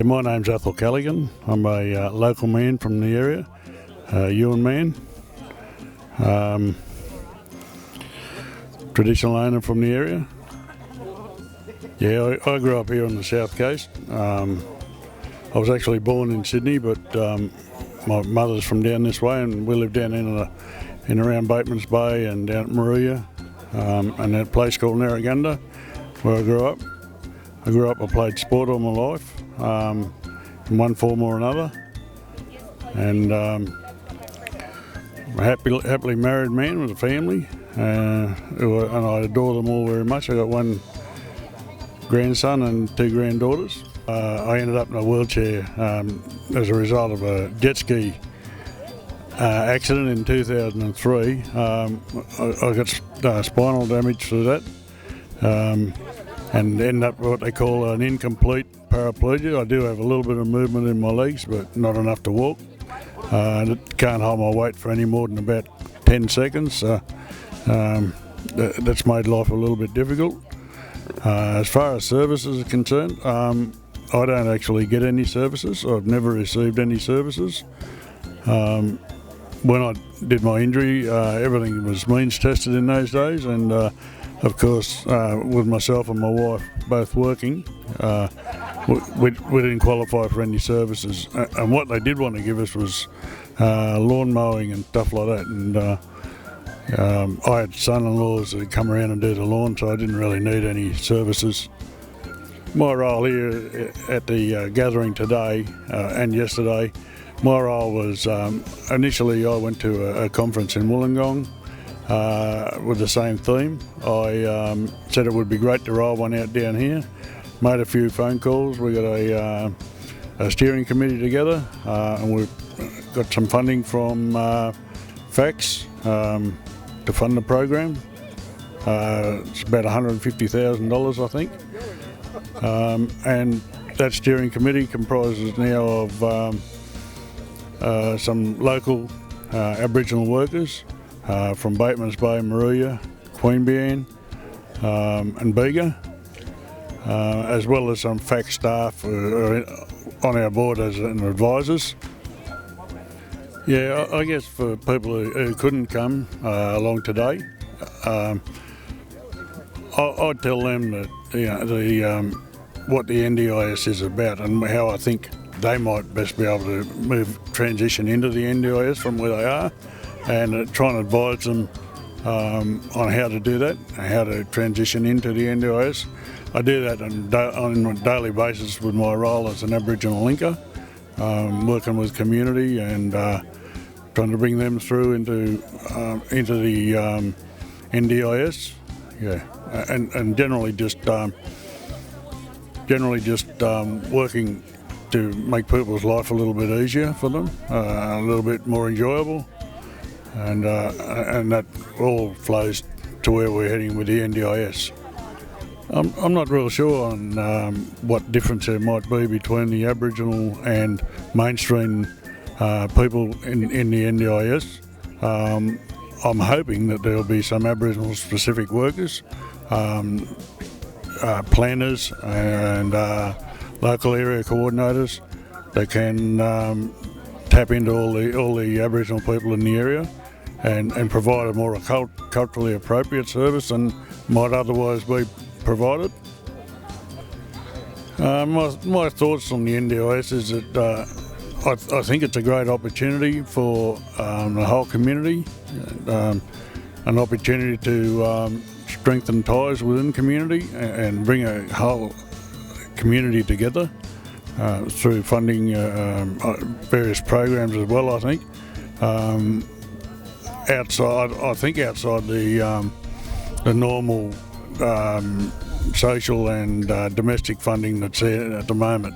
My name's Athol Gallaghan. I'm a local man from the area, Ewan man, traditional owner from the area. Yeah, I grew up here on the south coast. I was actually born in Sydney, but my mother's from down this way, and we lived down in around Batemans Bay and down at Marina, and at a place called Narragunda, where I grew up. I played sport all my life, in one form or another, and I'm a happily married man with a family, and I adore them all very much. I got one grandson and two granddaughters. I ended up in a wheelchair as a result of a jet ski accident in 2003. I got spinal damage through that, and ended up what they call an incomplete paraplegia. I do have a little bit of movement in my legs, but not enough to walk. Can't hold my weight for any more than about 10 seconds, so that's made life a little bit difficult. As far as services are concerned, I don't actually get any services. I've never received any services. When I did my injury, everything was means tested in those days, and of course, with myself and my wife both working, we didn't qualify for any services. And what they did want to give us was lawn mowing and stuff like that. And I had son-in-laws that come around and do the lawn, so I didn't really need any services. My role here at the gathering today and yesterday, my role was initially I went to a conference in Wollongong with the same theme. I said it would be great to roll one out down here. Made a few phone calls. We got a steering committee together, and we've got some funding from FACS to fund the program. It's about $150,000, I think. And that steering committee comprises now of some local Aboriginal workers from Batemans Bay, Marina, Queanbeyan and Bega, as well as some FACS staff on our board as advisors. Yeah, I guess for people who couldn't come along today, I'd tell them that what the NDIS is about and how I think they might best be able to transition into the NDIS from where they are, and try and advise them on how to do that, how to transition into the NDIS. I do that on a daily basis with my role as an Aboriginal linker, working with community and trying to bring them through into the NDIS. Yeah, and generally just working to make people's life a little bit easier for them, a little bit more enjoyable, and that all flows to where we're heading with the NDIS. I'm not real sure on what difference there might be between the Aboriginal and mainstream people in the NDIS. I'm hoping that there'll be some Aboriginal specific workers, planners and local area coordinators that can tap into all the Aboriginal people in the area and provide a more culturally appropriate service than might otherwise be provided. My thoughts on the NDIS is that I think it's a great opportunity for the whole community, an opportunity to strengthen ties within community and bring a whole community together through funding various programs as well. I think outside the normal social and domestic funding that's there at the moment.